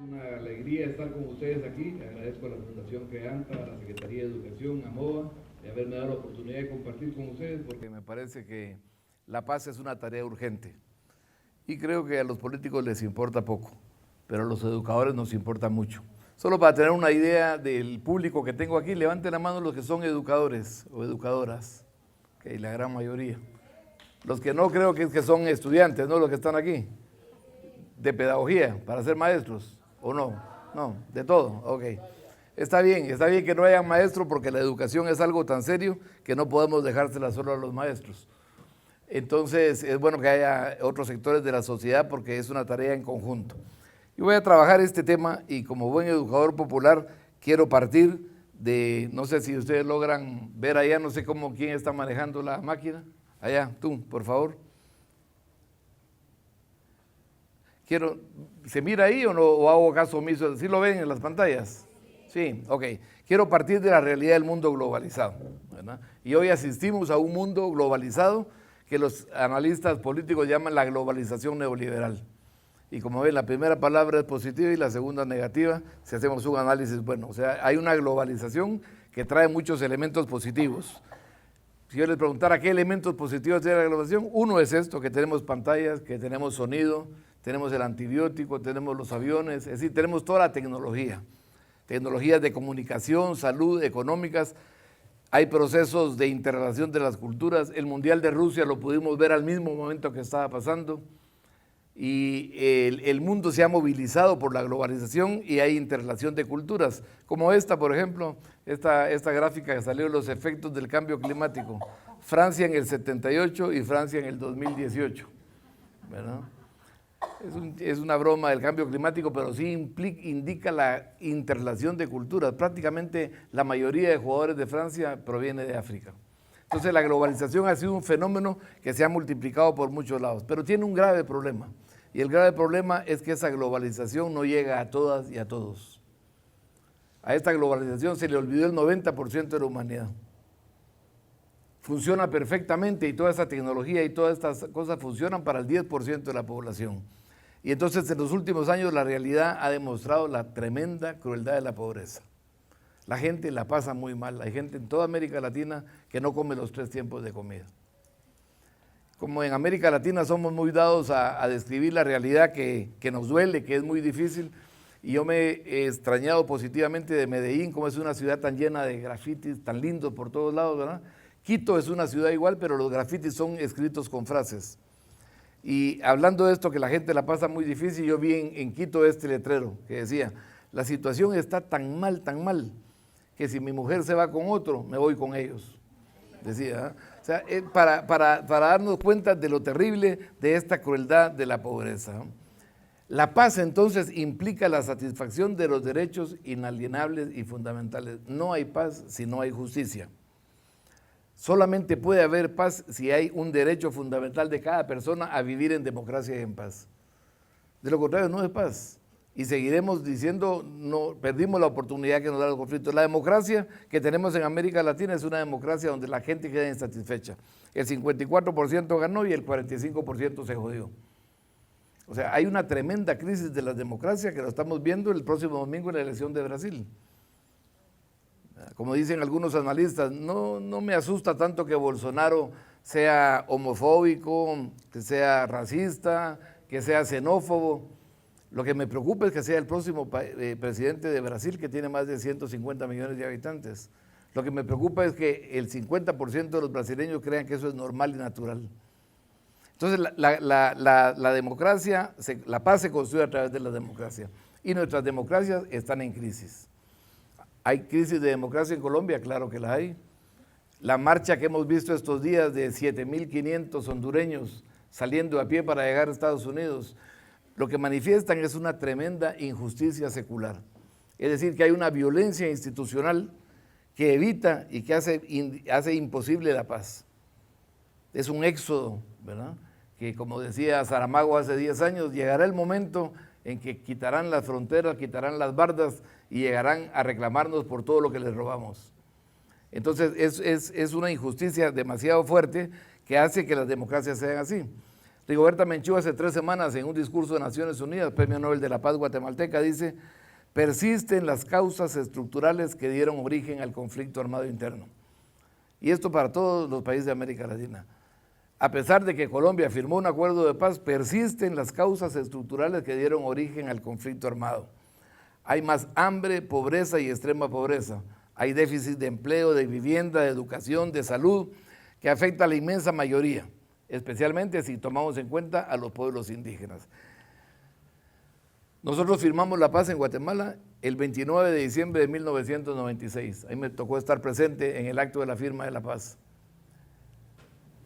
Una alegría estar con ustedes aquí. Agradezco a la Fundación CREANTA, a la Secretaría de Educación, a MOA, de haberme dado la oportunidad de compartir con ustedes, porque me parece que la paz es una tarea urgente. Y creo que a los políticos les importa poco, pero a los educadores nos importa mucho. Solo para tener una idea del público que tengo aquí, levanten la mano los que son educadores o educadoras, que la gran mayoría. Los que no creo que es que son estudiantes, ¿no? Los que están aquí, de pedagogía, para ser maestros. ¿O no? No, de todo, ok. Está bien que no hayan maestros porque la educación es algo tan serio que no podemos dejársela solo a los maestros. Entonces es bueno que haya otros sectores de la sociedad porque es una tarea en conjunto. Yo voy a trabajar este tema y como buen educador popular quiero partir de, no sé si ustedes logran ver allá, no sé quién está manejando la máquina. Allá, tú, por favor. ¿Se mira ahí o no? ¿O hago caso omiso? ¿Sí lo ven en las pantallas? Sí, ok. Quiero partir de la realidad del mundo globalizado, ¿verdad? Y hoy asistimos a un mundo globalizado que los analistas políticos llaman la globalización neoliberal. Y como ven, la primera palabra es positiva y la segunda negativa, si hacemos un análisis bueno. O sea, hay una globalización que trae muchos elementos positivos. Si yo les preguntara qué elementos positivos tiene la globalización, uno es esto, que tenemos pantallas, que tenemos sonido, tenemos el antibiótico, tenemos los aviones, es decir, tenemos toda la tecnología, tecnologías de comunicación, salud, económicas, hay procesos de interrelación de las culturas, el Mundial de Rusia lo pudimos ver al mismo momento que estaba pasando, y el mundo se ha movilizado por la globalización y hay interrelación de culturas, como esta, por ejemplo, esta gráfica que salió, los efectos del cambio climático, Francia en el 78 y Francia en el 2018, ¿verdad? Es una broma del cambio climático, pero sí indica la interrelación de culturas. Prácticamente la mayoría de jugadores de Francia proviene de África. Entonces la globalización ha sido un fenómeno que se ha multiplicado por muchos lados, pero tiene un grave problema. Y el grave problema es que esa globalización no llega a todas y a todos. A esta globalización se le olvidó el 90% de la humanidad. Funciona perfectamente y toda esa tecnología y todas estas cosas funcionan para el 10% de la población. Y entonces en los últimos años la realidad ha demostrado la tremenda crueldad de la pobreza. La gente la pasa muy mal, hay gente en toda América Latina que no come los 3 tiempos de comida. Como en América Latina somos muy dados a describir la realidad que nos duele, que es muy difícil, y yo me he extrañado positivamente de Medellín, como es una ciudad tan llena de grafitis, tan lindos por todos lados, ¿verdad? Quito es una ciudad igual, pero los grafitis son escritos con frases. Y hablando de esto, que la gente la pasa muy difícil, yo vi en Quito este letrero que decía, la situación está tan mal, que si mi mujer se va con otro, me voy con ellos. Decía, ¿eh? O sea, para darnos cuenta de lo terrible de esta crueldad de la pobreza. La paz entonces implica la satisfacción de los derechos inalienables y fundamentales. No hay paz si no hay justicia. Solamente puede haber paz si hay un derecho fundamental de cada persona a vivir en democracia y en paz. De lo contrario, no es paz. Y seguiremos diciendo, no, perdimos la oportunidad que nos da los conflictos. La democracia que tenemos en América Latina es una democracia donde la gente queda insatisfecha. El 54% ganó y el 45% se jodió. O sea, hay una tremenda crisis de la democracia que lo estamos viendo el próximo domingo en la elección de Brasil. Como dicen algunos analistas, no me asusta tanto que Bolsonaro sea homofóbico, que sea racista, que sea xenófobo. Lo que me preocupa es que sea el próximo presidente de Brasil, que tiene más de 150 millones de habitantes. Lo que me preocupa es que el 50% de los brasileños crean que eso es normal y natural. Entonces la democracia, la paz se construye a través de la democracia. Y nuestras democracias están en crisis. ¿Hay crisis de democracia en Colombia? Claro que la hay. La marcha que hemos visto estos días de 7.500 hondureños saliendo a pie para llegar a Estados Unidos, lo que manifiestan es una tremenda injusticia secular. Es decir, que hay una violencia institucional que evita y que hace imposible la paz. Es un éxodo, ¿verdad? Que como decía Saramago hace 10 años, llegará el momento en que quitarán las fronteras, quitarán las bardas y llegarán a reclamarnos por todo lo que les robamos. Entonces es una injusticia demasiado fuerte que hace que las democracias sean así. Rigoberta Menchú hace 3 semanas en un discurso de Naciones Unidas, Premio Nobel de la Paz guatemalteca, dice: persisten las causas estructurales que dieron origen al conflicto armado interno. Y esto para todos los países de América Latina. A pesar de que Colombia firmó un acuerdo de paz, persisten las causas estructurales que dieron origen al conflicto armado. Hay más hambre, pobreza y extrema pobreza. Hay déficit de empleo, de vivienda, de educación, de salud, que afecta a la inmensa mayoría, especialmente si tomamos en cuenta a los pueblos indígenas. Nosotros firmamos la paz en Guatemala el 29 de diciembre de 1996. Ahí me tocó estar presente en el acto de la firma de la paz.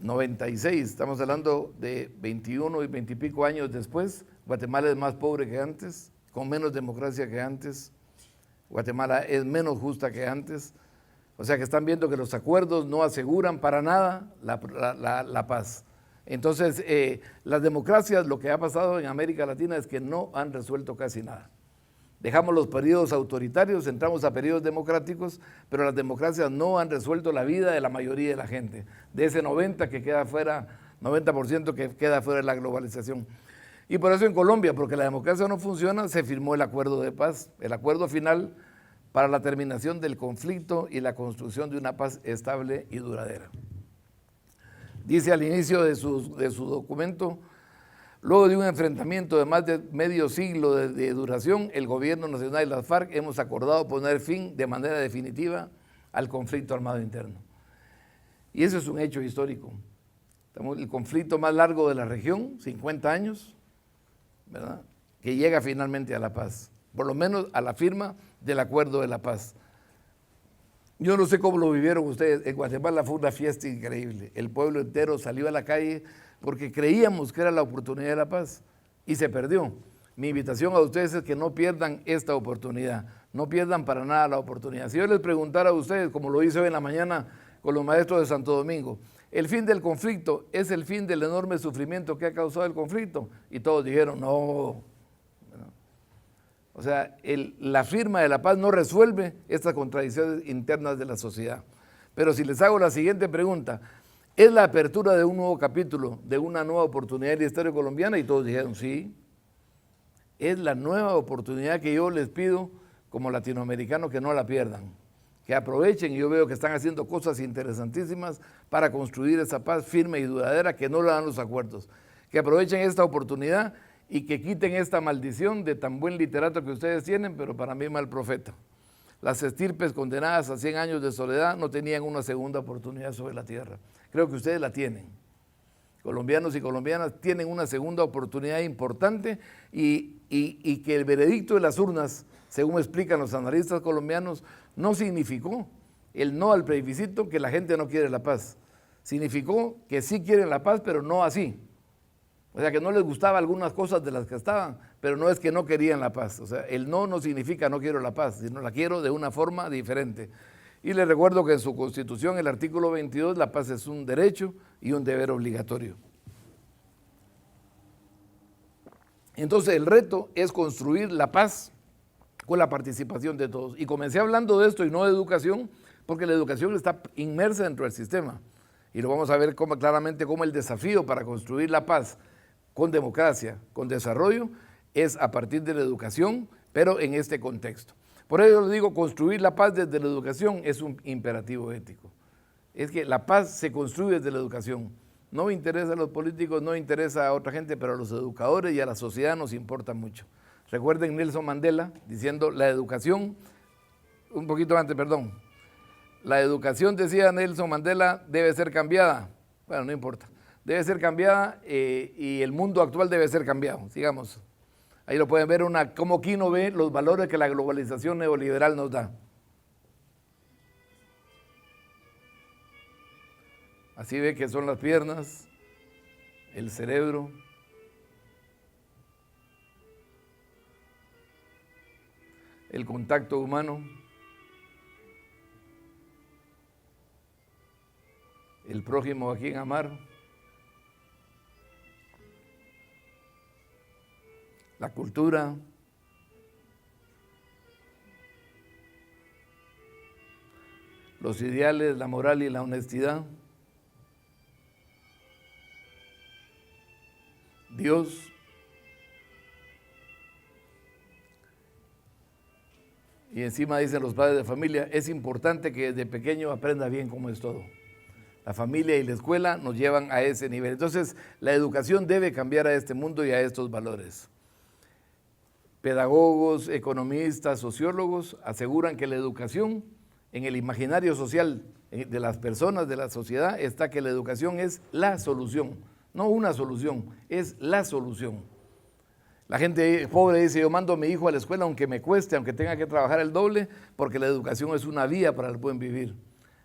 96, estamos hablando de 21 y 20 y pico años después. Guatemala es más pobre que antes, con menos democracia que antes. Guatemala es menos justa que antes. O sea que están viendo que los acuerdos no aseguran para nada la paz. Entonces, las democracias, lo que ha pasado en América Latina es que no han resuelto casi nada. Dejamos los periodos autoritarios, entramos a periodos democráticos, pero las democracias no han resuelto la vida de la mayoría de la gente, de ese 90% que queda fuera de la globalización. Y por eso en Colombia, porque la democracia no funciona, se firmó el acuerdo de paz, el acuerdo final para la terminación del conflicto y la construcción de una paz estable y duradera. Dice al inicio de su documento: luego de un enfrentamiento de más de medio siglo de duración, el gobierno nacional y las FARC hemos acordado poner fin de manera definitiva al conflicto armado interno. Y eso es un hecho histórico. El conflicto más largo de la región, 50 años, ¿verdad?, que llega finalmente a la paz, por lo menos a la firma del acuerdo de la paz. Yo no sé cómo lo vivieron ustedes. En Guatemala fue una fiesta increíble. El pueblo entero salió a la calle porque creíamos que era la oportunidad de la paz y se perdió. Mi invitación a ustedes es que no pierdan esta oportunidad, no pierdan para nada la oportunidad. Si yo les preguntara a ustedes, como lo hice hoy en la mañana con los maestros de Santo Domingo, ¿el fin del conflicto es el fin del enorme sufrimiento que ha causado el conflicto? Y todos dijeron, no. O sea, la firma de la paz no resuelve estas contradicciones internas de la sociedad. Pero si les hago la siguiente pregunta: ¿es la apertura de un nuevo capítulo, de una nueva oportunidad en la historia colombiana? Y todos dijeron, sí. Es la nueva oportunidad que yo les pido como latinoamericanos, que no la pierdan, que aprovechen. Yo veo que están haciendo cosas interesantísimas para construir esa paz firme y duradera que no la dan los acuerdos. Que aprovechen esta oportunidad y que quiten esta maldición de tan buen literato que ustedes tienen, pero para mí mal profeta. Las estirpes condenadas a 100 años de soledad no tenían una segunda oportunidad sobre la tierra. Creo que ustedes la tienen. Colombianos y colombianas tienen una segunda oportunidad importante y que el veredicto de las urnas, según explican los analistas colombianos, no significó el no al plebiscito que la gente no quiere la paz. Significó que sí quieren la paz, pero no así. O sea, que no les gustaban algunas cosas de las que estaban, pero no es que no querían la paz. O sea, el no significa no quiero la paz, sino la quiero de una forma diferente. Y les recuerdo que en su Constitución, el artículo 22, la paz es un derecho y un deber obligatorio. Entonces, el reto es construir la paz con la participación de todos. Y comencé hablando de esto y no de educación, porque la educación está inmersa dentro del sistema. Y lo vamos a ver claramente cómo el desafío para construir la paz con democracia, con desarrollo, es a partir de la educación, pero en este contexto. Por ello les digo, construir la paz desde la educación es un imperativo ético. Es que la paz se construye desde la educación. No me interesa a los políticos, no me interesa a otra gente, pero a los educadores y a la sociedad nos importa mucho. Recuerden Nelson Mandela diciendo la educación, un poquito antes, perdón. La educación, decía Nelson Mandela, debe ser cambiada. Bueno, no importa. Debe ser cambiada y el mundo actual debe ser cambiado. Sigamos. Ahí lo pueden ver, cómo Quino ve los valores que la globalización neoliberal nos da. Así ve que son las piernas, el cerebro, el contacto humano, el prójimo a quien amar, la cultura, los ideales, la moral y la honestidad, Dios, y encima dicen los padres de familia, es importante que desde pequeño aprenda bien cómo es todo. La familia y la escuela nos llevan a ese nivel. Entonces, la educación debe cambiar a este mundo y a estos valores. Pedagogos, economistas, sociólogos aseguran que la educación, en el imaginario social de las personas, de la sociedad, está que la educación es la solución, no una solución, es la solución. La gente pobre dice, yo mando a mi hijo a la escuela aunque me cueste, aunque tenga que trabajar el doble, porque la educación es una vía para el buen vivir.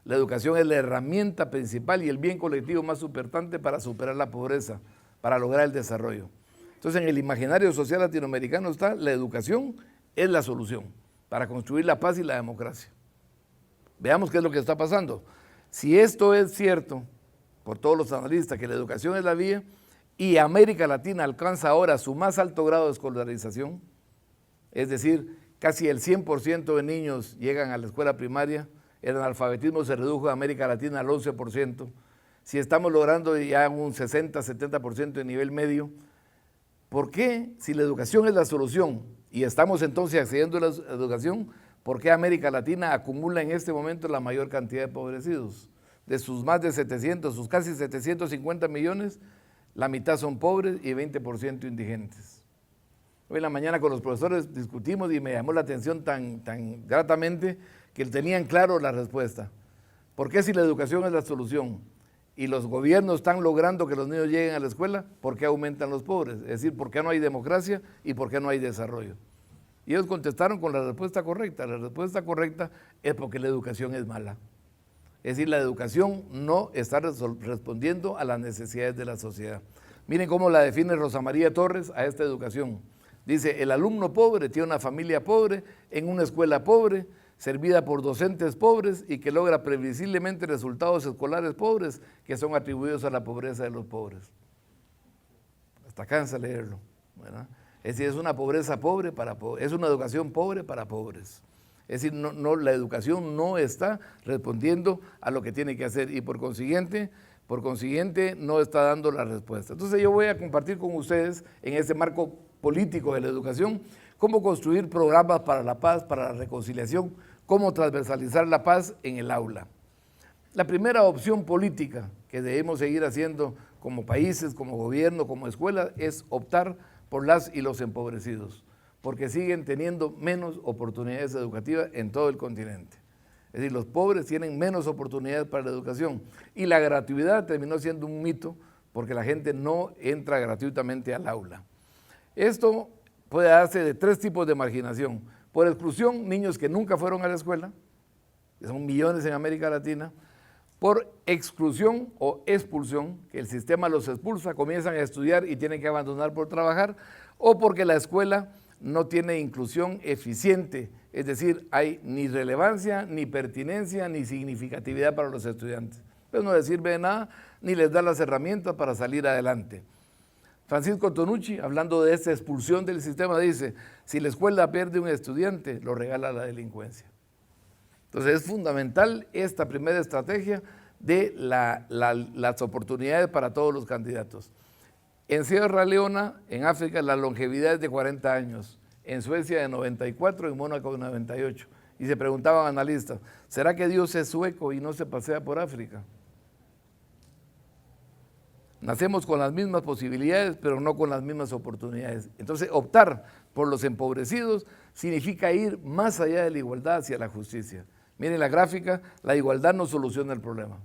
La educación es la herramienta principal y el bien colectivo más importante para superar la pobreza, para lograr el desarrollo. Entonces, en el imaginario social latinoamericano está la educación es la solución para construir la paz y la democracia. Veamos qué es lo que está pasando. Si esto es cierto, por todos los analistas, que la educación es la vía, y América Latina alcanza ahora su más alto grado de escolarización, es decir, casi el 100% de niños llegan a la escuela primaria, el analfabetismo se redujo en América Latina al 11%, si estamos logrando ya un 60-70% de nivel medio, ¿por qué, si la educación es la solución y estamos entonces accediendo a la educación, por qué América Latina acumula en este momento la mayor cantidad de empobrecidos? De sus más de 700, sus casi 750 millones, la mitad son pobres y 20% indigentes. Hoy en la mañana con los profesores discutimos y me llamó la atención tan gratamente que tenían claro la respuesta. ¿Por qué si la educación es la solución y los gobiernos están logrando que los niños lleguen a la escuela, por qué aumentan los pobres? Es decir, ¿por qué no hay democracia y por qué no hay desarrollo? Y ellos contestaron con la respuesta correcta. La respuesta correcta es porque la educación es mala. Es decir, la educación no está respondiendo a las necesidades de la sociedad. Miren cómo la define Rosa María Torres a esta educación. Dice, el alumno pobre tiene una familia pobre, en una escuela pobre, servida por docentes pobres y que logra previsiblemente resultados escolares pobres que son atribuidos a la pobreza de los pobres. Hasta cansa leerlo, ¿verdad? Es decir, es una pobreza pobre para pobres, es una educación pobre para pobres. Es decir, la educación no está respondiendo a lo que tiene que hacer y por consiguiente no está dando la respuesta. Entonces yo voy a compartir con ustedes en este marco político de la educación cómo construir programas para la paz, para la reconciliación, cómo transversalizar la paz en el aula. La primera opción política que debemos seguir haciendo como países, como gobierno, como escuela, es optar por las y los empobrecidos, porque siguen teniendo menos oportunidades educativas en todo el continente. Es decir, los pobres tienen menos oportunidades para la educación y la gratuidad terminó siendo un mito porque la gente no entra gratuitamente al aula. Esto puede darse de tres tipos de marginación. Por exclusión, niños que nunca fueron a la escuela, que son millones en América Latina. Por exclusión o expulsión, que el sistema los expulsa, comienzan a estudiar y tienen que abandonar por trabajar, o porque la escuela no tiene inclusión eficiente, es decir, hay ni relevancia, ni pertinencia, ni significatividad para los estudiantes. Pues no les sirve de nada, ni les da las herramientas para salir adelante. Francisco Tonucci, hablando de esta expulsión del sistema, dice, si la escuela pierde un estudiante, lo regala la delincuencia. Entonces es fundamental esta primera estrategia de las oportunidades para todos los candidatos. En Sierra Leona, en África, la longevidad es de 40 años, en Suecia de 94, en Mónaco de 98. Y se preguntaban analistas, ¿será que Dios es sueco y no se pasea por África? Nacemos con las mismas posibilidades, pero no con las mismas oportunidades. Entonces, optar por los empobrecidos significa ir más allá de la igualdad hacia la justicia. Miren la gráfica, la igualdad no soluciona el problema.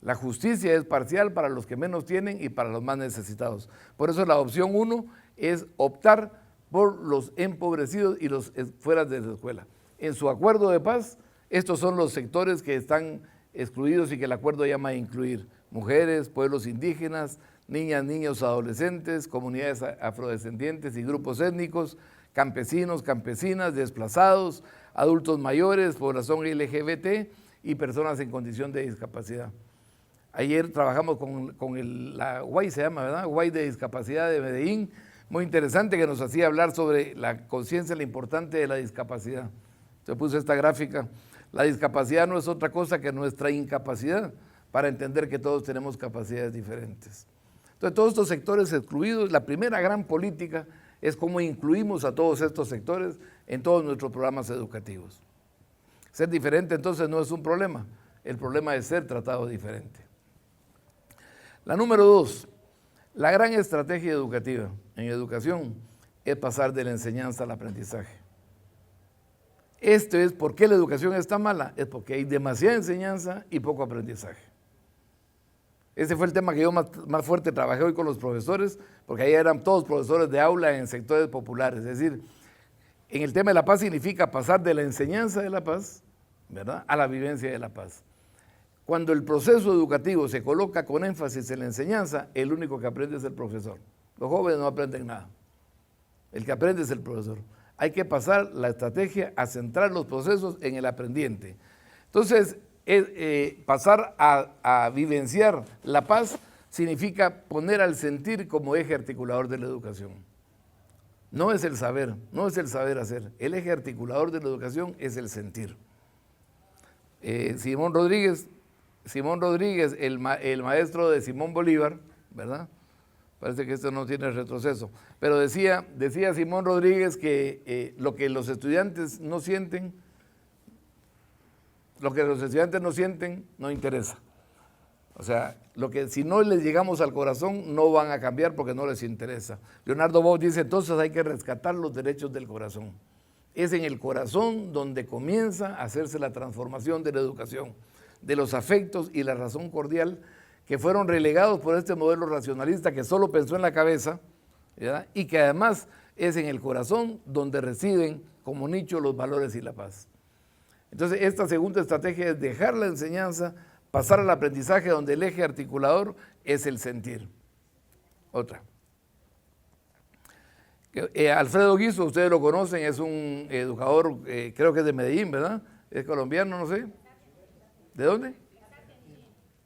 La justicia es parcial para los que menos tienen y para los más necesitados. Por eso la opción 1 es optar por los empobrecidos y los fuera de la escuela. En su acuerdo de paz, estos son los sectores que están excluidos y que el acuerdo llama a incluir: mujeres, pueblos indígenas, niñas, niños, adolescentes, comunidades afrodescendientes y grupos étnicos, campesinos, campesinas, desplazados, adultos mayores, población LGBT y personas en condición de discapacidad. Ayer trabajamos con la UAI, se llama, ¿verdad? UAI de Discapacidad de Medellín, muy interesante, que nos hacía hablar sobre la conciencia, lo importante de la discapacidad. Se puso esta gráfica. La discapacidad no es otra cosa que nuestra incapacidad para entender que todos tenemos capacidades diferentes. Entonces, todos estos sectores excluidos, la primera gran política es cómo incluimos a todos estos sectores en todos nuestros programas educativos. Ser diferente entonces no es un problema, el problema es ser tratado diferente. La número 2, la gran estrategia educativa en educación es pasar de la enseñanza al aprendizaje. Esto es por qué la educación está mala, es porque hay demasiada enseñanza y poco aprendizaje. Ese fue el tema que yo más fuerte trabajé hoy con los profesores, porque ahí eran todos profesores de aula en sectores populares. Es decir, en el tema de la paz significa pasar de la enseñanza de la paz, ¿verdad?, a la vivencia de la paz. Cuando el proceso educativo se coloca con énfasis en la enseñanza, el único que aprende es el profesor. Los jóvenes no aprenden nada. El que aprende es el profesor. Hay que pasar la estrategia a centrar los procesos en el aprendiente. Entonces, pasar a vivenciar la paz significa poner al sentir como eje articulador de la educación. No es el saber, no es el saber hacer. El eje articulador de la educación es el sentir. Simón Rodríguez, el maestro de Simón Bolívar, ¿verdad? Parece que esto no tiene retroceso, pero decía Simón Rodríguez que lo que los estudiantes no sienten, no interesa. O sea, si no les llegamos al corazón, no van a cambiar porque no les interesa. Leonardo Bosch dice, entonces hay que rescatar los derechos del corazón. Es en el corazón donde comienza a hacerse la transformación de la educación, de los afectos y la razón cordial que fueron relegados por este modelo racionalista que solo pensó en la cabeza, ¿verdad?, y que además es en el corazón donde residen como nicho los valores y la paz. Entonces, esta segunda estrategia es dejar la enseñanza, pasar al aprendizaje donde el eje articulador es el sentir. Otra. Alfredo Guizo, ustedes lo conocen, es un educador, creo que es de Medellín, ¿verdad? Es colombiano, no sé. ¿De dónde?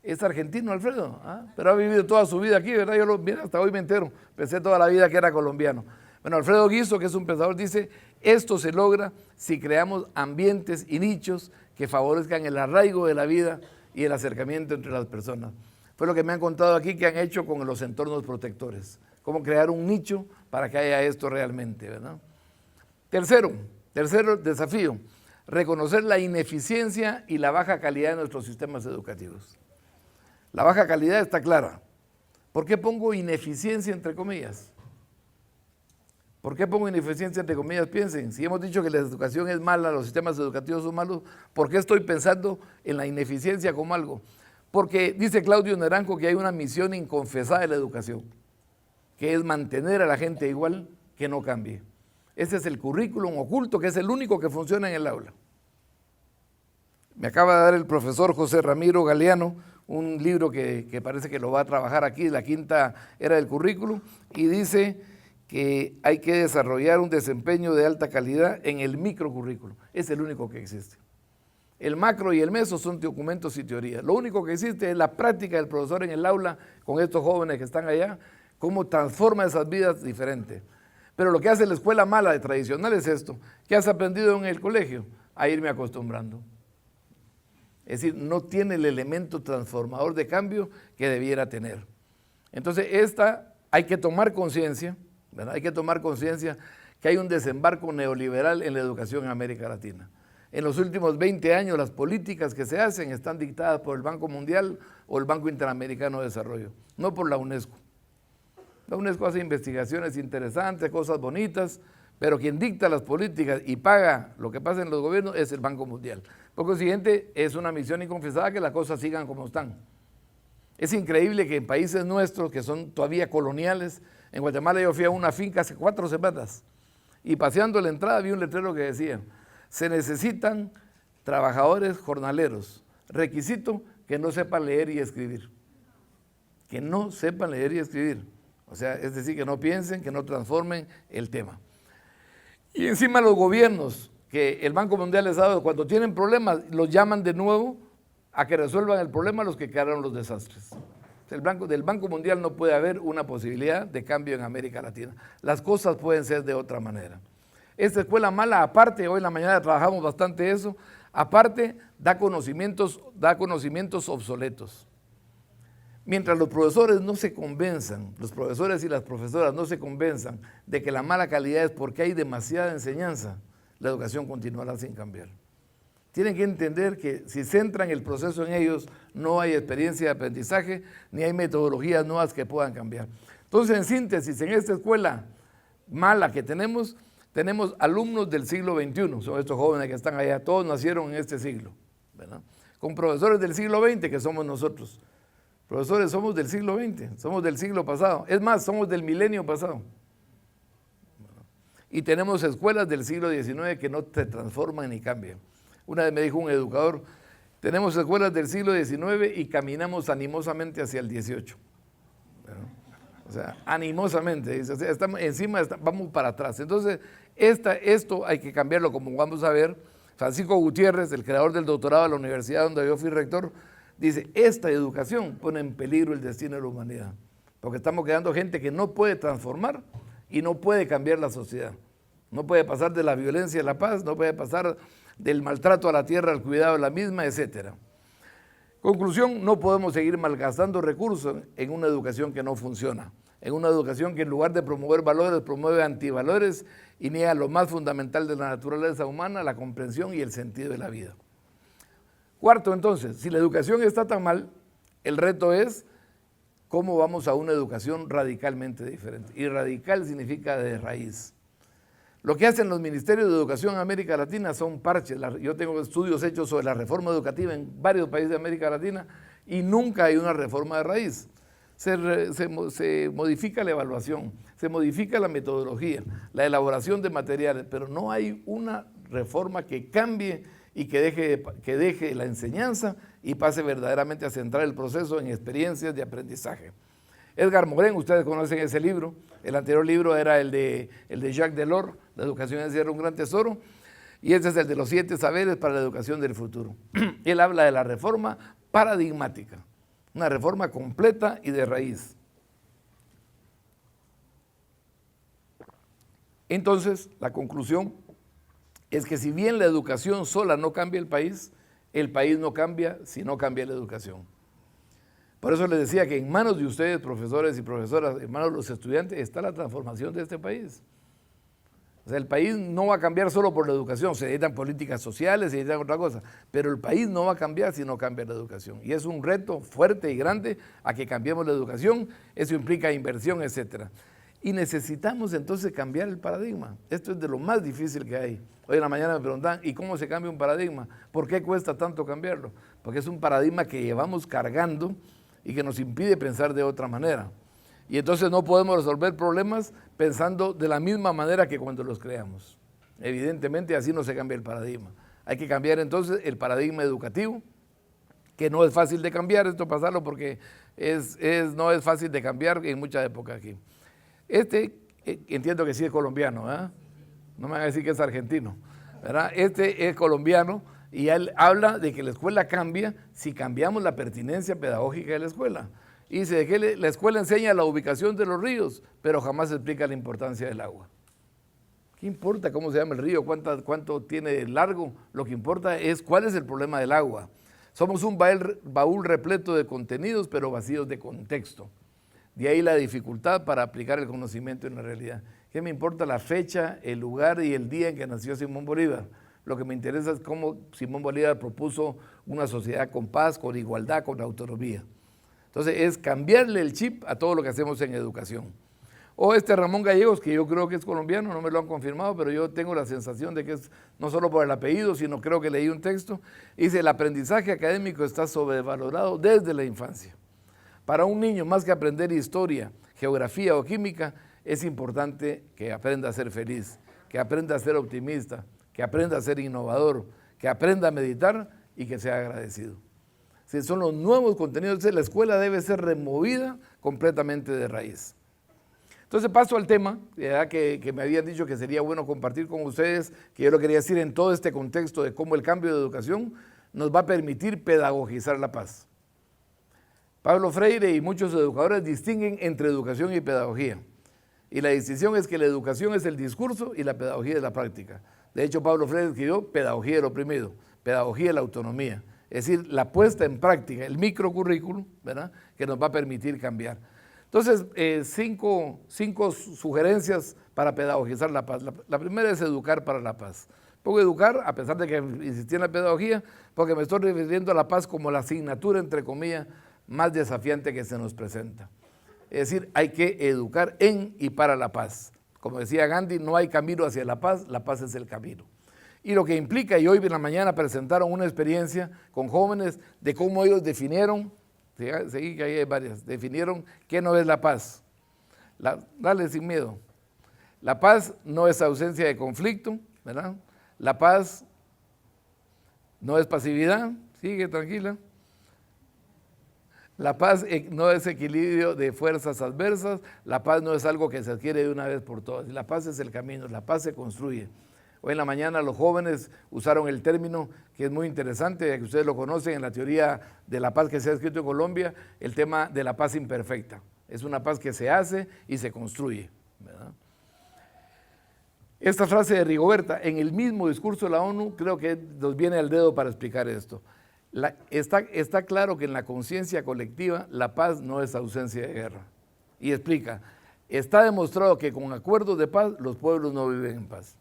Es argentino, Alfredo, pero ha vivido toda su vida aquí, ¿verdad? Mira, hasta hoy me entero, pensé toda la vida que era colombiano. Bueno, Alfredo Guizo, que es un pensador, dice, esto se logra si creamos ambientes y nichos que favorezcan el arraigo de la vida y el acercamiento entre las personas. Fue lo que me han contado aquí que han hecho con los entornos protectores, cómo crear un nicho para que haya esto realmente, ¿verdad? Tercero desafío, reconocer la ineficiencia y la baja calidad de nuestros sistemas educativos. La baja calidad está clara. ¿Por qué pongo ineficiencia entre comillas? ¿Por qué pongo ineficiencia entre comillas? Piensen, si hemos dicho que la educación es mala, los sistemas educativos son malos, ¿por qué estoy pensando en la ineficiencia como algo? Porque dice Claudio Naranjo que hay una misión inconfesada de la educación, que es mantener a la gente igual, que no cambie. Ese es el currículum oculto, que es el único que funciona en el aula. Me acaba de dar el profesor José Ramiro Galeano un libro que parece que lo va a trabajar aquí, la quinta era del currículum, y dice que hay que desarrollar un desempeño de alta calidad en el microcurrículo. Es el único que existe. El macro y el meso son documentos y teorías. Lo único que existe es la práctica del profesor en el aula con estos jóvenes que están allá, cómo transforma esas vidas diferentes. Pero lo que hace la escuela mala de tradicional es esto. ¿Qué has aprendido en el colegio? A irme acostumbrando. Es decir, no tiene el elemento transformador de cambio que debiera tener. Entonces, hay que tomar conciencia, ¿verdad? Hay que tomar conciencia que hay un desembarco neoliberal en la educación en América Latina. En los últimos 20 años, las políticas que se hacen están dictadas por el Banco Mundial o el Banco Interamericano de Desarrollo, no por la UNESCO. La UNESCO hace investigaciones interesantes, cosas bonitas, pero quien dicta las políticas y paga lo que pasa en los gobiernos es el Banco Mundial. Por consiguiente, es una misión inconfesada que las cosas sigan como están. Es increíble que en países nuestros, que son todavía coloniales, en Guatemala yo fui a una finca hace 4 semanas y paseando la entrada vi un letrero que decía, se necesitan trabajadores jornaleros, requisito que no sepan leer y escribir. Que no sepan leer y escribir. O sea, es decir, que no piensen, que no transformen el tema. Y encima los gobiernos, que el Banco Mundial les ha dado, cuando tienen problemas, los llaman de nuevo a que resuelvan el problema los que crearon los desastres. Del Banco Mundial no puede haber una posibilidad de cambio en América Latina. Las cosas pueden ser de otra manera. Esta escuela mala, aparte, hoy en la mañana trabajamos bastante eso, aparte da conocimientos obsoletos. Mientras los profesores no se convenzan, los profesores y las profesoras no se convenzan de que la mala calidad es porque hay demasiada enseñanza, la educación continuará sin cambiar. Tienen que entender que si centran el proceso en ellos, no hay experiencia de aprendizaje, ni hay metodologías nuevas que puedan cambiar. Entonces, en síntesis, en esta escuela mala que tenemos alumnos del siglo XXI, son estos jóvenes que están allá, todos nacieron en este siglo, ¿verdad? Con profesores del siglo XX, que somos nosotros. Profesores, somos del siglo XX, somos del siglo pasado. Es más, somos del milenio pasado. Y tenemos escuelas del siglo XIX que no se transforman ni cambian. Una vez me dijo un educador, tenemos escuelas del siglo XIX y caminamos animosamente hacia el XVIII. O sea, animosamente, o sea, vamos para atrás. Entonces, esto hay que cambiarlo, como vamos a ver. Francisco Gutiérrez, el creador del doctorado de la universidad donde yo fui rector, dice, esta educación pone en peligro el destino de la humanidad, porque estamos quedando gente que no puede transformar y no puede cambiar la sociedad. No puede pasar de la violencia a la paz, no puede pasar del maltrato a la tierra al cuidado de la misma, etc. Conclusión, no podemos seguir malgastando recursos en una educación que no funciona, en una educación que en lugar de promover valores, promueve antivalores y niega lo más fundamental de la naturaleza humana, la comprensión y el sentido de la vida. Cuarto, entonces, si la educación está tan mal, el reto es cómo vamos a una educación radicalmente diferente. Y radical significa de raíz. Lo que hacen los ministerios de educación en América Latina son parches. Yo tengo estudios hechos sobre la reforma educativa en varios países de América Latina y nunca hay una reforma de raíz. Se modifica la evaluación, se modifica la metodología, la elaboración de materiales, pero no hay una reforma que cambie y que deje la enseñanza y pase verdaderamente a centrar el proceso en experiencias de aprendizaje. Edgar Morin, ustedes conocen ese libro, el anterior libro era el de Jacques Delors, La educación encierra un gran tesoro, y este es el de los 7 saberes para la educación del futuro. Él habla de la reforma paradigmática, una reforma completa y de raíz. Entonces, la conclusión es que si bien la educación sola no cambia el país no cambia si no cambia la educación. Por eso les decía que en manos de ustedes, profesores y profesoras, en manos de los estudiantes, está la transformación de este país. O sea, el país no va a cambiar solo por la educación, se necesitan políticas sociales, se necesitan otra cosa, pero el país no va a cambiar si no cambia la educación. Y es un reto fuerte y grande a que cambiemos la educación, eso implica inversión, etc. Y necesitamos entonces cambiar el paradigma. Esto es de lo más difícil que hay. Hoy en la mañana me preguntan, ¿y cómo se cambia un paradigma? ¿Por qué cuesta tanto cambiarlo? Porque es un paradigma que llevamos cargando y que nos impide pensar de otra manera. Y entonces no podemos resolver problemas pensando de la misma manera que cuando los creamos. Evidentemente así no se cambia el paradigma. Hay que cambiar entonces el paradigma educativo, que no es fácil de cambiar, esto pasarlo porque no es fácil de cambiar en muchas épocas aquí. Entiendo que sí es colombiano, ¿verdad? No me van a decir que es argentino, ¿verdad? Este es colombiano y él habla de que la escuela cambia si cambiamos la pertinencia pedagógica de la escuela. Y dice que la escuela enseña la ubicación de los ríos, pero jamás explica la importancia del agua. ¿Qué importa cómo se llama el río, cuánto tiene de largo? Lo que importa es cuál es el problema del agua. Somos un baúl repleto de contenidos, pero vacíos de contexto. De ahí la dificultad para aplicar el conocimiento en la realidad. ¿Qué me importa la fecha, el lugar y el día en que nació Simón Bolívar? Lo que me interesa es cómo Simón Bolívar propuso una sociedad con paz, con igualdad, con autonomía. Entonces es cambiarle el chip a todo lo que hacemos en educación. O Ramón Gallegos, que yo creo que es colombiano, no me lo han confirmado, pero yo tengo la sensación de que es no solo por el apellido, sino creo que leí un texto, dice, el aprendizaje académico está sobrevalorado desde la infancia. Para un niño, más que aprender historia, geografía o química, es importante que aprenda a ser feliz, que aprenda a ser optimista, que aprenda a ser innovador, que aprenda a meditar y que sea agradecido. Si son los nuevos contenidos, la escuela debe ser removida completamente de raíz. Entonces paso al tema que me habían dicho que sería bueno compartir con ustedes, que yo lo quería decir en todo este contexto de cómo el cambio de educación nos va a permitir pedagogizar la paz. Pablo Freire y muchos educadores distinguen entre educación y pedagogía. Y la distinción es que la educación es el discurso y la pedagogía es la práctica. De hecho, Pablo Freire escribió pedagogía del oprimido, pedagogía de la autonomía. Es decir, la puesta en práctica, el microcurrículum, ¿verdad?, que nos va a permitir cambiar. Entonces, cinco sugerencias para pedagogizar la paz. La primera es educar para la paz. Pongo educar, a pesar de que insistí en la pedagogía, porque me estoy refiriendo a la paz como la asignatura, entre comillas, más desafiante que se nos presenta. Es decir, hay que educar en y para la paz. Como decía Gandhi, no hay camino hacia la paz es el camino. Y lo que implica, y hoy en la mañana presentaron una experiencia con jóvenes de cómo ellos definieron, seguí que ahí hay varias, definieron qué no es la paz. Dale sin miedo. La paz no es ausencia de conflicto, ¿verdad? La paz no es pasividad, sigue tranquila. La paz no es equilibrio de fuerzas adversas, la paz no es algo que se adquiere de una vez por todas, la paz es el camino, la paz se construye. Hoy en la mañana los jóvenes usaron el término que es muy interesante, que ustedes lo conocen en la teoría de la paz que se ha escrito en Colombia, el tema de la paz imperfecta. Es una paz que se hace y se construye, ¿verdad? Esta frase de Rigoberta, en el mismo discurso de la ONU, creo que nos viene al dedo para explicar esto. Está claro que en la conciencia colectiva la paz no es ausencia de guerra. Y explica, está demostrado que con acuerdos de paz los pueblos no viven en paz.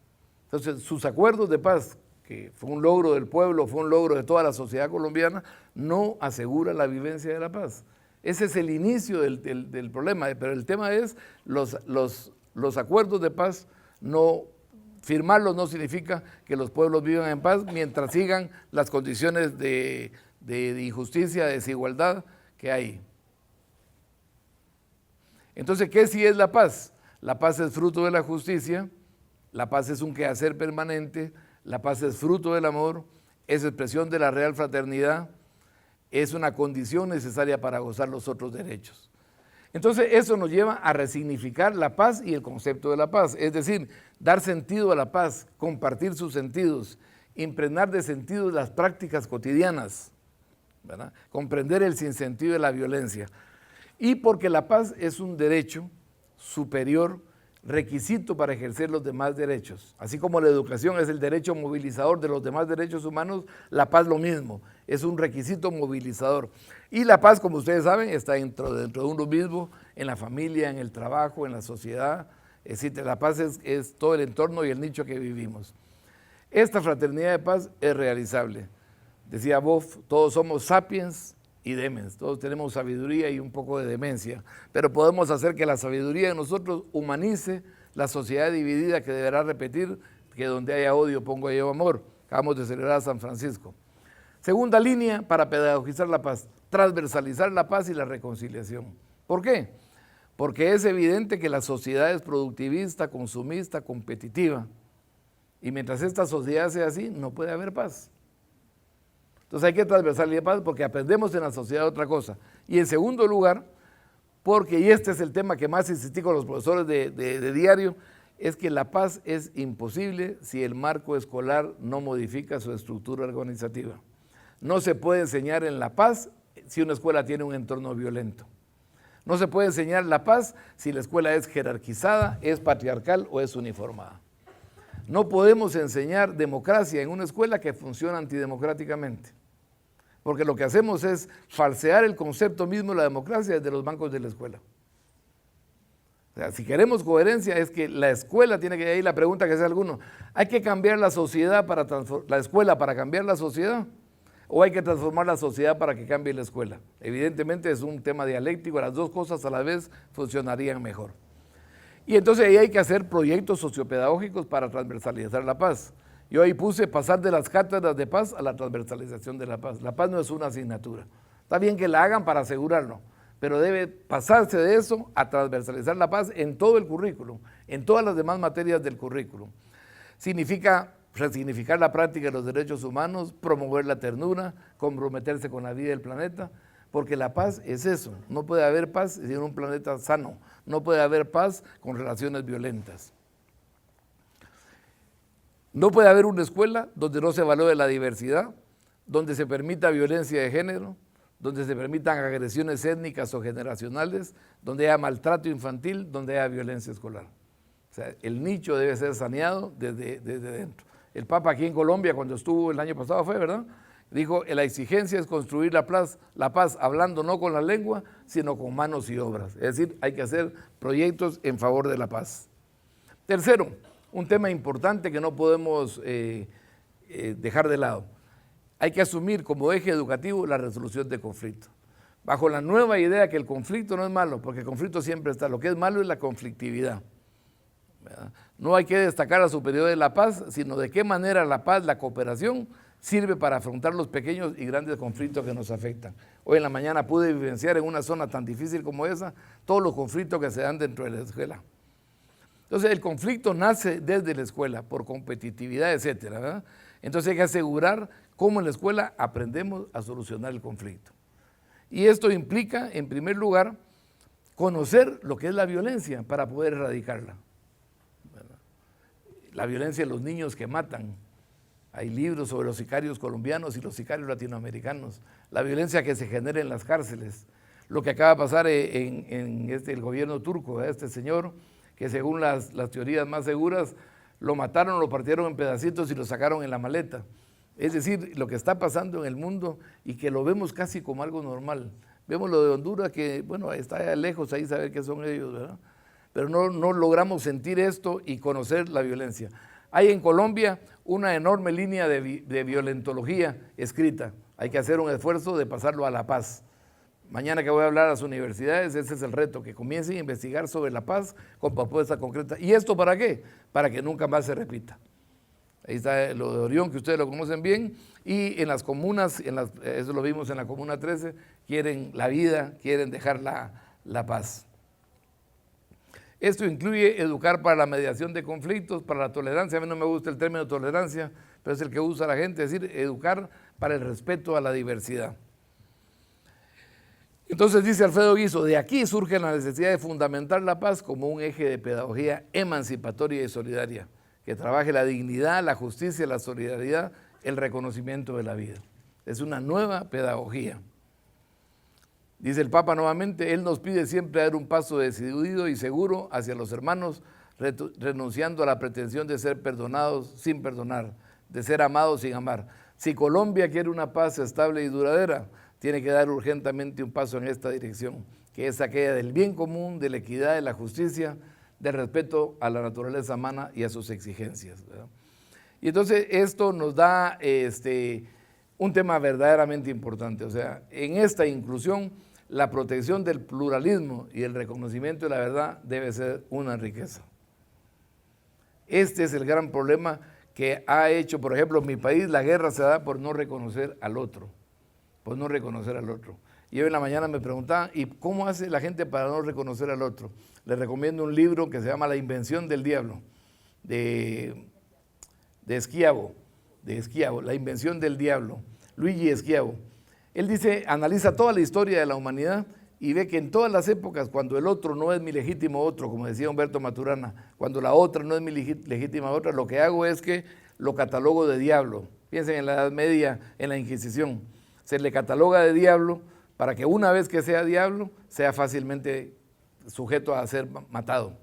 Entonces, sus acuerdos de paz, que fue un logro del pueblo, fue un logro de toda la sociedad colombiana, no asegura la vivencia de la paz. Ese es el inicio del problema, pero el tema es los acuerdos de paz, firmarlos no significa que los pueblos vivan en paz mientras sigan las condiciones de injusticia, de desigualdad que hay. Entonces, ¿qué sí es la paz? La paz es fruto de la justicia, la paz es un quehacer permanente, la paz es fruto del amor, es expresión de la real fraternidad, es una condición necesaria para gozar los otros derechos. Entonces eso nos lleva a resignificar la paz y el concepto de la paz, es decir, dar sentido a la paz, compartir sus sentidos, impregnar de sentido las prácticas cotidianas, ¿verdad?, comprender el sinsentido de la violencia. Y porque la paz es un derecho superior, requisito para ejercer los demás derechos. Así como la educación es el derecho movilizador de los demás derechos humanos, la paz lo mismo, es un requisito movilizador. Y la paz, como ustedes saben, está dentro de uno mismo, en la familia, en el trabajo, en la sociedad. Es decir, la paz es todo el entorno y el nicho que vivimos. Esta fraternidad de paz es realizable. Decía Boff, todos somos sapiens y demens, todos tenemos sabiduría y un poco de demencia, pero podemos hacer que la sabiduría de nosotros humanice la sociedad dividida que deberá repetir que donde haya odio pongo yo amor. Acabamos de celebrar a San Francisco. Segunda línea para pedagogizar la paz, transversalizar la paz y la reconciliación. ¿Por qué? Porque es evidente que la sociedad es productivista, consumista, competitiva, y mientras esta sociedad sea así, no puede haber paz. Entonces hay que transversalizar la paz porque aprendemos en la sociedad otra cosa. Y en segundo lugar, porque, y este es el tema que más insistí con los profesores de diario, es que la paz es imposible si el marco escolar no modifica su estructura organizativa. No se puede enseñar en la paz si una escuela tiene un entorno violento. No se puede enseñar la paz si la escuela es jerarquizada, es patriarcal o es uniformada. No podemos enseñar democracia en una escuela que funciona antidemocráticamente, porque lo que hacemos es falsear el concepto mismo de la democracia desde los bancos de la escuela. O sea, si queremos coherencia es que la escuela tiene que, ahí la pregunta que hace alguno, ¿hay que cambiar la sociedad la escuela para cambiar la sociedad? ¿O hay que transformar la sociedad para que cambie la escuela? Evidentemente es un tema dialéctico, las dos cosas a la vez funcionarían mejor. Y entonces ahí hay que hacer proyectos sociopedagógicos para transversalizar la paz. Yo ahí puse pasar de las cátedras de paz a la transversalización de la paz. La paz no es una asignatura. Está bien que la hagan para asegurarlo, pero debe pasarse de eso a transversalizar la paz en todo el currículum, en todas las demás materias del currículum. Significa resignificar la práctica de los derechos humanos, promover la ternura, comprometerse con la vida del planeta, porque la paz es eso. No puede haber paz sin un planeta sano, no puede haber paz con relaciones violentas. No puede haber una escuela donde no se valore la diversidad, donde se permita violencia de género, donde se permitan agresiones étnicas o generacionales, donde haya maltrato infantil, donde haya violencia escolar. O sea, el nicho debe ser saneado desde dentro. El Papa aquí en Colombia, cuando estuvo el año pasado fue, ¿verdad?, Dijo, la exigencia es construir la paz hablando no con la lengua, sino con manos y obras. Es decir, hay que hacer proyectos en favor de la paz. Tercero, un tema importante que no podemos dejar de lado. Hay que asumir como eje educativo la resolución de conflictos. Bajo la nueva idea que el conflicto no es malo, porque el conflicto siempre está, lo que es malo es la conflictividad. ¿Verdad? No hay que destacar la superioridad de la paz, sino de qué manera la paz, la cooperación, sirve para afrontar los pequeños y grandes conflictos que nos afectan. Hoy en la mañana pude vivenciar en una zona tan difícil como esa todos los conflictos que se dan dentro de la escuela. Entonces el conflicto nace desde la escuela, por competitividad, etcétera, ¿verdad? Entonces hay que asegurar cómo en la escuela aprendemos a solucionar el conflicto. Y esto implica, en primer lugar, conocer lo que es la violencia para poder erradicarla. ¿Verdad? La violencia de los niños que matan. Hay libros sobre los sicarios colombianos y los sicarios latinoamericanos. La violencia que se genera en las cárceles. Lo que acaba de pasar en el gobierno turco, este señor, que según las teorías más seguras, lo mataron, lo partieron en pedacitos y lo sacaron en la maleta. Es decir, lo que está pasando en el mundo y que lo vemos casi como algo normal. Vemos lo de Honduras que, bueno, está lejos ahí saber qué son ellos, ¿verdad? Pero no logramos sentir esto y conocer la violencia. Hay en Colombia una enorme línea de violentología escrita. Hay que hacer un esfuerzo de pasarlo a la paz. Mañana que voy a hablar a las universidades, ese es el reto, que comiencen a investigar sobre la paz con propuestas concretas. ¿Y esto para qué? Para que nunca más se repita. Ahí está lo de Orión, que ustedes lo conocen bien, y en las comunas, eso lo vimos en la Comuna 13, quieren la vida, quieren dejar la paz. Esto incluye educar para la mediación de conflictos, para la tolerancia. A mí no me gusta el término tolerancia, pero es el que usa la gente, es decir, educar para el respeto a la diversidad. Entonces dice Alfredo Guizo, de aquí surge la necesidad de fundamentar la paz como un eje de pedagogía emancipatoria y solidaria, que trabaje la dignidad, la justicia, la solidaridad, el reconocimiento de la vida. Es una nueva pedagogía. Dice el Papa nuevamente, él nos pide siempre dar un paso decidido y seguro hacia los hermanos, renunciando a la pretensión de ser perdonados sin perdonar, de ser amados sin amar. Si Colombia quiere una paz estable y duradera, tiene que dar urgentemente un paso en esta dirección, que es aquella del bien común, de la equidad, de la justicia, del respeto a la naturaleza humana y a sus exigencias, ¿verdad? Y entonces esto nos da un tema verdaderamente importante. O sea, en esta inclusión, la protección del pluralismo y el reconocimiento de la verdad debe ser una riqueza. Este es el gran problema que ha hecho, por ejemplo, en mi país, la guerra se da por no reconocer al otro. Por no reconocer al otro. Y hoy en la mañana me preguntaban, ¿y cómo hace la gente para no reconocer al otro? Les recomiendo un libro que se llama La invención del diablo, de Schiavo, La invención del diablo, Luigi Schiavo. Él dice, analiza toda la historia de la humanidad y ve que en todas las épocas, cuando el otro no es mi legítimo otro, como decía Humberto Maturana, cuando la otra no es mi legítima otra, lo que hago es que lo catalogo de diablo. Piensen en la Edad Media, en la Inquisición. Se le cataloga de diablo para que una vez que sea diablo, sea fácilmente sujeto a ser matado.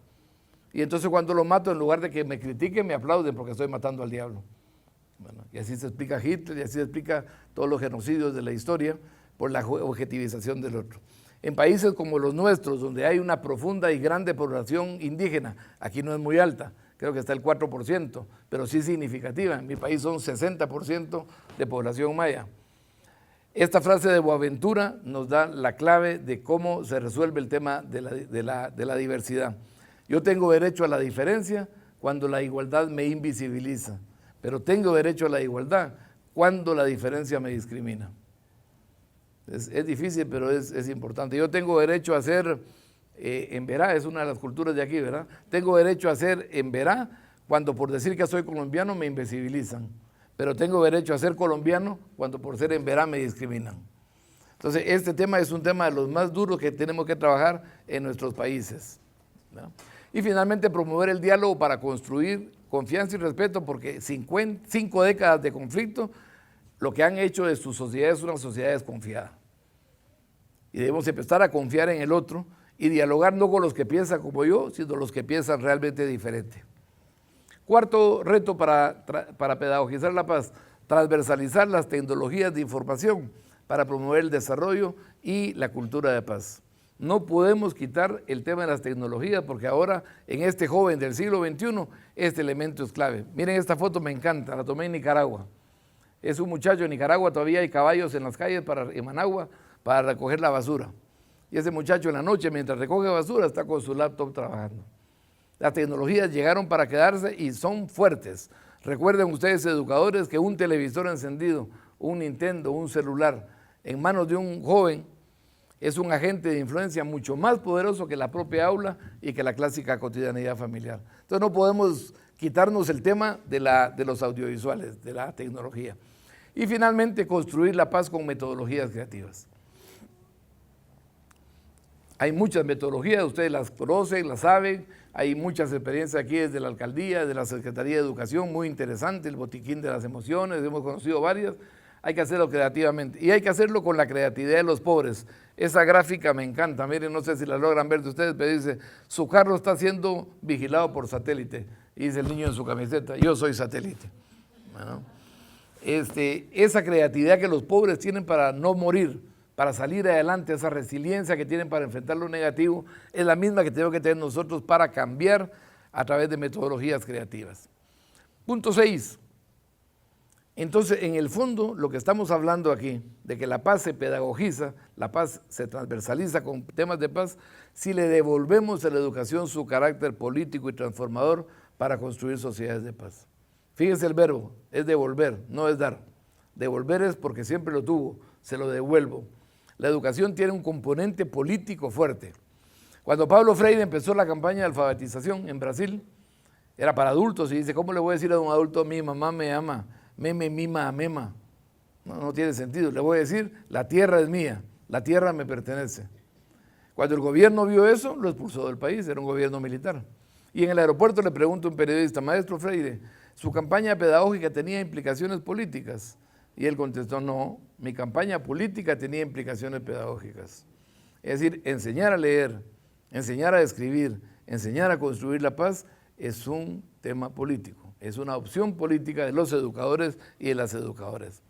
Y entonces cuando lo mato, en lugar de que me critiquen, me aplauden porque estoy matando al diablo. Bueno, y así se explica Hitler, y así se explica todos los genocidios de la historia por la objetivización del otro. En países como los nuestros, donde hay una profunda y grande población indígena, aquí no es muy alta, creo que está el 4%, pero sí significativa. En mi país son 60% de población maya. Esta frase de Boaventura nos da la clave de cómo se resuelve el tema de la diversidad. Yo tengo derecho a la diferencia cuando la igualdad me invisibiliza, pero tengo derecho a la igualdad cuando la diferencia me discrimina. Es difícil, pero es importante. Yo tengo derecho a ser emberá, es una de las culturas de aquí, ¿verdad? Tengo derecho a ser emberá cuando por decir que soy colombiano me invisibilizan, pero tengo derecho a ser colombiano cuando por ser emberá me discriminan. Entonces, este tema es un tema de los más duros que tenemos que trabajar en nuestros países, ¿no? Y finalmente, promover el diálogo para construir confianza y respeto, porque 5 décadas de conflicto, lo que han hecho de su sociedad es una sociedad desconfiada. Y debemos empezar a confiar en el otro y dialogar no con los que piensan como yo, sino los que piensan realmente diferente. Cuarto reto para pedagogizar la paz, transversalizar las tecnologías de información para promover el desarrollo y la cultura de paz. No podemos quitar el tema de las tecnologías porque ahora en este joven del siglo XXI este elemento es clave. Miren esta foto, me encanta, la tomé en Nicaragua. Es un muchacho en Nicaragua, todavía hay caballos en las calles en Managua para recoger la basura. Y ese muchacho en la noche mientras recoge basura está con su laptop trabajando. Las tecnologías llegaron para quedarse y son fuertes. Recuerden ustedes, educadores, que un televisor encendido, un Nintendo, un celular en manos de un joven es un agente de influencia mucho más poderoso que la propia aula y que la clásica cotidianidad familiar. Entonces no podemos quitarnos el tema de los audiovisuales, de la tecnología. Y finalmente, construir la paz con metodologías creativas. Hay muchas metodologías, ustedes las conocen, las saben, hay muchas experiencias aquí desde la alcaldía, de la Secretaría de Educación, muy interesante, el botiquín de las emociones, hemos conocido varias. Hay que hacerlo creativamente y hay que hacerlo con la creatividad de los pobres. Esa gráfica me encanta, miren, no sé si la logran ver de ustedes, pero dice, su carro está siendo vigilado por satélite. Y dice el niño en su camiseta, yo soy satélite. Bueno, esa creatividad que los pobres tienen para no morir, para salir adelante, esa resiliencia que tienen para enfrentar lo negativo, es la misma que tenemos que tener nosotros para cambiar a través de metodologías creativas. Punto 6. Entonces, en el fondo, lo que estamos hablando aquí, de que la paz se pedagogiza, la paz se transversaliza con temas de paz, si le devolvemos a la educación su carácter político y transformador para construir sociedades de paz. Fíjense el verbo, es devolver, no es dar. Devolver es porque siempre lo tuvo, se lo devuelvo. La educación tiene un componente político fuerte. Cuando Pablo Freire empezó la campaña de alfabetización en Brasil, era para adultos y dice, ¿cómo le voy a decir a un adulto, mi mamá me ama? Meme, mima, mema. No tiene sentido. Le voy a decir, la tierra es mía, la tierra me pertenece. Cuando el gobierno vio eso, lo expulsó del país, era un gobierno militar. Y en el aeropuerto le pregunto a un periodista, maestro Freire, ¿su campaña pedagógica tenía implicaciones políticas? Y él contestó, no, mi campaña política tenía implicaciones pedagógicas. Es decir, enseñar a leer, enseñar a escribir, enseñar a construir la paz es un tema político. Es una opción política de los educadores y de las educadoras.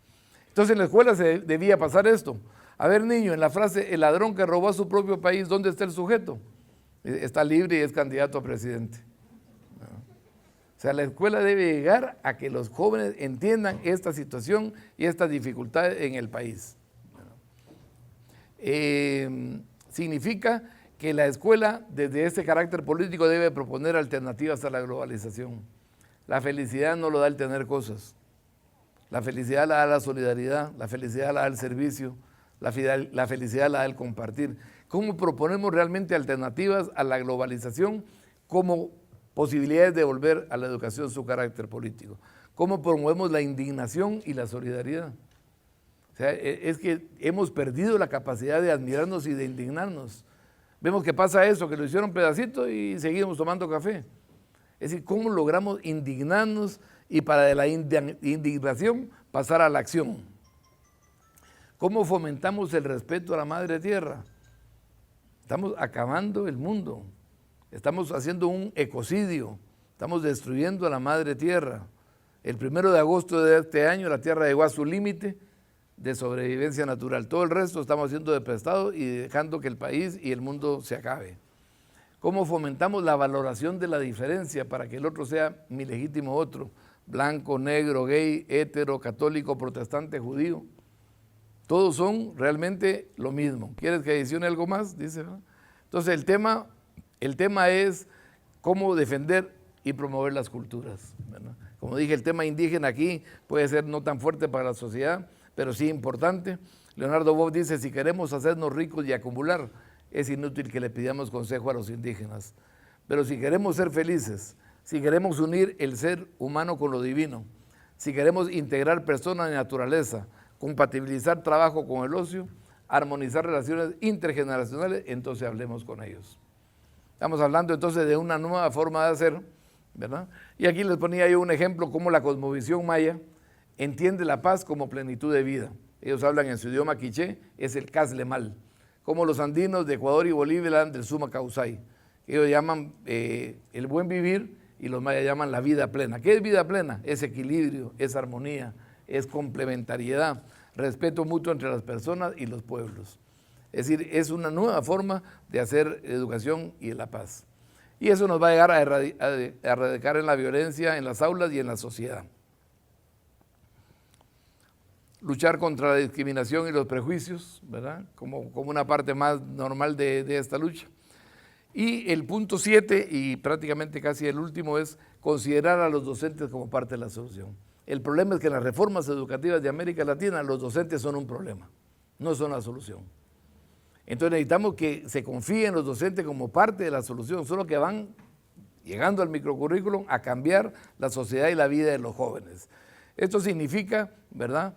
Entonces en la escuela se debía pasar esto. A ver, niño, en la frase, el ladrón que robó a su propio país, ¿dónde está el sujeto? Está libre y es candidato a presidente. O sea, la escuela debe llegar a que los jóvenes entiendan esta situación y estas dificultades en el país. Significa que la escuela, desde este carácter político, debe proponer alternativas a la globalización. La felicidad no lo da el tener cosas. La felicidad la da la solidaridad, la felicidad la da el servicio, la felicidad la da el compartir. ¿Cómo proponemos realmente alternativas a la globalización como posibilidades de devolver a la educación su carácter político? ¿Cómo promovemos la indignación y la solidaridad? O sea, es que hemos perdido la capacidad de admirarnos y de indignarnos. Vemos que pasa eso, que lo hicieron pedacito y seguimos tomando café. Es decir, ¿cómo logramos indignarnos y para de la indignación pasar a la acción? ¿Cómo fomentamos el respeto a la madre tierra? Estamos acabando el mundo, estamos haciendo un ecocidio, estamos destruyendo a la madre tierra. El 1 de agosto de este año la tierra llegó a su límite de sobrevivencia natural. Todo el resto estamos haciendo de prestado y dejando que el país y el mundo se acabe. ¿Cómo fomentamos la valoración de la diferencia para que el otro sea mi legítimo otro? Blanco, negro, gay, hétero, católico, protestante, judío. Todos son realmente lo mismo. ¿Quieres que adicione algo más? Dice, ¿no? Entonces el tema es cómo defender y promover las culturas, ¿verdad? Como dije, el tema indígena aquí puede ser no tan fuerte para la sociedad, pero sí importante. Leonardo Boff dice, si queremos hacernos ricos y acumular, es inútil que le pidamos consejo a los indígenas. Pero si queremos ser felices, si queremos unir el ser humano con lo divino, si queremos integrar persona y naturaleza, compatibilizar trabajo con el ocio, armonizar relaciones intergeneracionales, entonces hablemos con ellos. Estamos hablando entonces de una nueva forma de hacer, ¿verdad? Y aquí les ponía yo un ejemplo cómo la cosmovisión maya entiende la paz como plenitud de vida. Ellos hablan en su idioma quiché, es el Caslemal, como los andinos de Ecuador y Bolivia hablan del Suma Causay. Ellos llaman el buen vivir y los mayas llaman la vida plena. ¿Qué es vida plena? Es equilibrio, es armonía, es complementariedad, respeto mutuo entre las personas y los pueblos. Es decir, es una nueva forma de hacer educación y la paz. Y eso nos va a llegar a erradicar en la violencia en las aulas y en la sociedad. Luchar contra la discriminación y los prejuicios, ¿verdad? Como una parte más normal de esta lucha. Y el punto 7, y prácticamente casi el último, es considerar a los docentes como parte de la solución. El problema es que en las reformas educativas de América Latina los docentes son un problema, no son la solución. Entonces necesitamos que se confíe en los docentes como parte de la solución, solo que van llegando al microcurrículum a cambiar la sociedad y la vida de los jóvenes. Esto significa, ¿verdad?,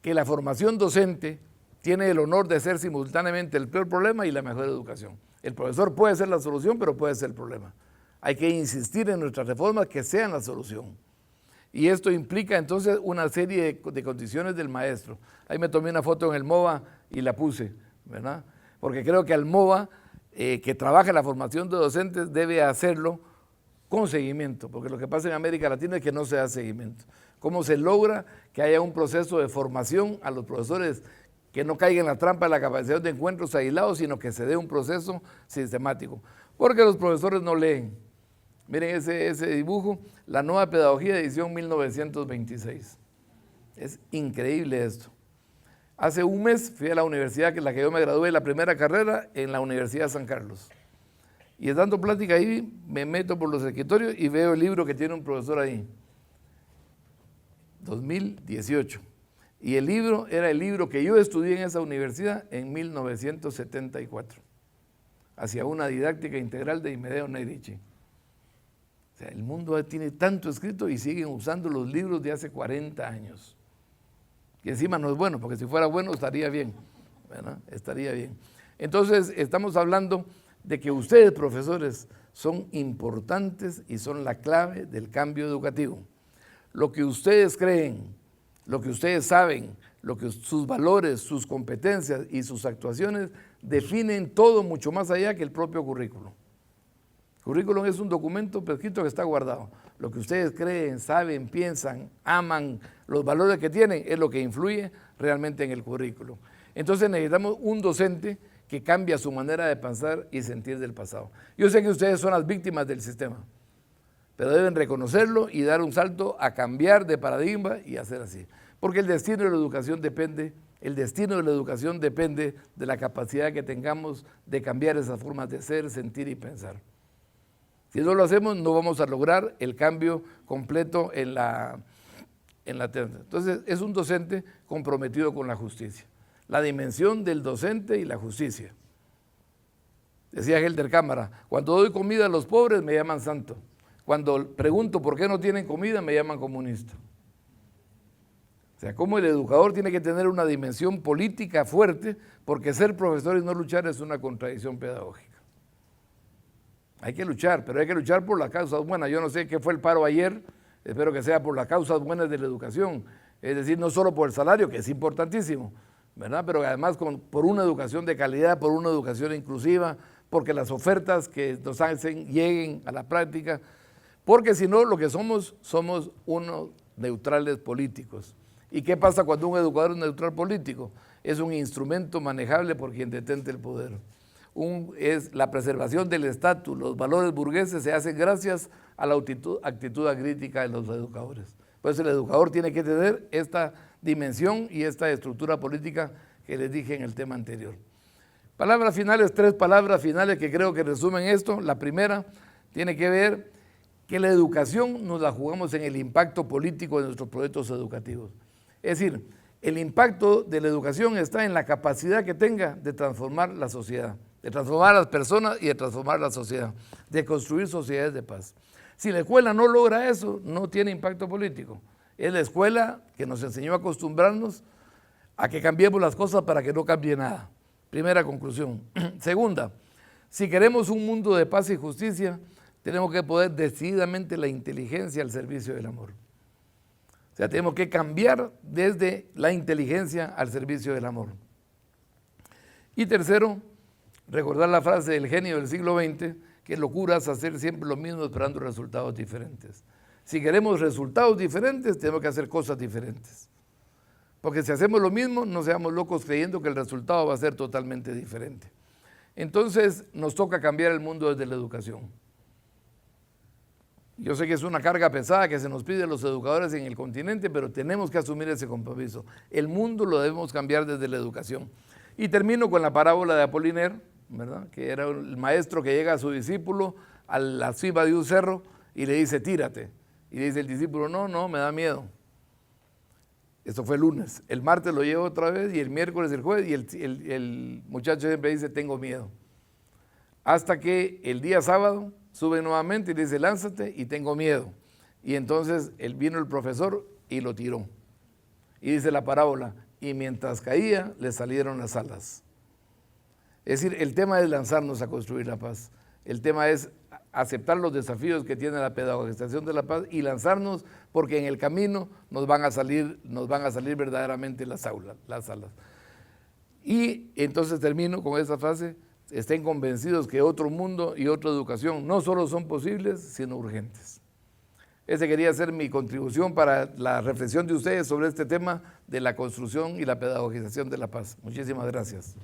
que la formación docente tiene el honor de ser simultáneamente el peor problema y la mejor educación. El profesor puede ser la solución, pero puede ser el problema. Hay que insistir en nuestras reformas que sean la solución. Y esto implica entonces una serie de condiciones del maestro. Ahí me tomé una foto en el MOVA y la puse, ¿verdad? Porque creo que al MOVA, que trabaja la formación de docentes, debe hacerlo con seguimiento, porque lo que pasa en América Latina es que no se da seguimiento. ¿Cómo se logra que haya un proceso de formación a los profesores que no caigan en la trampa de la capacidad de encuentros aislados, sino que se dé un proceso sistemático? Porque los profesores no leen. Miren ese dibujo, la nueva pedagogía edición 1926. Es increíble esto. Hace un mes fui a la universidad en la que yo me gradué, la primera carrera en la Universidad de San Carlos. Y dando plática ahí, me meto por los escritorios y veo el libro que tiene un profesor ahí. 2018. Y el libro era el libro que yo estudié en esa universidad en 1974. Hacia una didáctica integral de Amedeo Negrich. O sea, el mundo tiene tanto escrito y siguen usando los libros de hace 40 años. Y encima no es bueno, porque si fuera bueno estaría bien, ¿verdad? Estaría bien. Entonces, estamos hablando de que ustedes, profesores, son importantes y son la clave del cambio educativo. Lo que ustedes creen, lo que ustedes saben, sus valores, sus competencias y sus actuaciones definen todo mucho más allá que el propio currículum. Currículum es un documento escrito que está guardado. Lo que ustedes creen, saben, piensan, aman, los valores que tienen, es lo que influye realmente en el currículum. Entonces necesitamos un docente que cambie su manera de pensar y sentir del pasado. Yo sé que ustedes son las víctimas del sistema, pero deben reconocerlo y dar un salto a cambiar de paradigma y hacer así. Porque el destino de la educación depende de la capacidad que tengamos de cambiar esas formas de ser, sentir y pensar. Si no lo hacemos, no vamos a lograr el cambio completo en la tierra. Entonces, es un docente comprometido con la justicia. La dimensión del docente y la justicia. Decía Helder Cámara, cuando doy comida a los pobres me llaman santo. Cuando pregunto por qué no tienen comida, me llaman comunista. O sea, como el educador tiene que tener una dimensión política fuerte, porque ser profesor y no luchar es una contradicción pedagógica. Hay que luchar, pero hay que luchar por las causas buenas. Yo no sé qué fue el paro ayer, espero que sea por las causas buenas de la educación. Es decir, no solo por el salario, que es importantísimo, ¿verdad? Pero además por una educación de calidad, por una educación inclusiva, porque las ofertas que nos hacen lleguen a la práctica, porque si no, lo que somos unos neutrales políticos. ¿Y qué pasa cuando un educador es neutral político? Es un instrumento manejable por quien detente el poder. Es la preservación del estatus, los valores burgueses se hacen gracias a la actitud crítica de los educadores. Por eso el educador tiene que tener esta dimensión y esta estructura política que les dije en el tema anterior. Palabras finales, 3 palabras finales que creo que resumen esto. La primera tiene que ver que la educación nos la jugamos en el impacto político de nuestros proyectos educativos. Es decir, el impacto de la educación está en la capacidad que tenga de transformar la sociedad, de transformar a las personas y de transformar la sociedad, de construir sociedades de paz. Si la escuela no logra eso, no tiene impacto político. Es la escuela que nos enseñó a acostumbrarnos a que cambiemos las cosas para que no cambie nada. Primera conclusión. Segunda, si queremos un mundo de paz y justicia, tenemos que poner decididamente la inteligencia al servicio del amor. O sea, tenemos que cambiar desde la inteligencia al servicio del amor. Y tercero, recordar la frase del genio del siglo XX, que locura es hacer siempre lo mismo esperando resultados diferentes. Si queremos resultados diferentes, tenemos que hacer cosas diferentes. Porque si hacemos lo mismo, no seamos locos creyendo que el resultado va a ser totalmente diferente. Entonces, nos toca cambiar el mundo desde la educación. Yo sé que es una carga pesada que se nos pide a los educadores en el continente, pero tenemos que asumir ese compromiso. El mundo lo debemos cambiar desde la educación. Y termino con la parábola de Apoliner, ¿verdad? Que era el maestro que llega a su discípulo a la cima de un cerro y le dice, tírate. Y le dice el discípulo, no, me da miedo. Esto fue el lunes. El martes lo lleva otra vez y el miércoles, el jueves, y el muchacho siempre dice, tengo miedo. Hasta que el día sábado sube nuevamente y dice, lánzate y tengo miedo. Y entonces vino el profesor y lo tiró. Y dice la parábola, y mientras caía, le salieron las alas. Es decir, el tema es lanzarnos a construir la paz. El tema es aceptar los desafíos que tiene la pedagogización de la paz y lanzarnos, porque en el camino nos van a salir verdaderamente las alas. Y entonces termino con esa frase, estén convencidos que otro mundo y otra educación no solo son posibles, sino urgentes. Esa quería ser mi contribución para la reflexión de ustedes sobre este tema de la construcción y la pedagogización de la paz. Muchísimas gracias.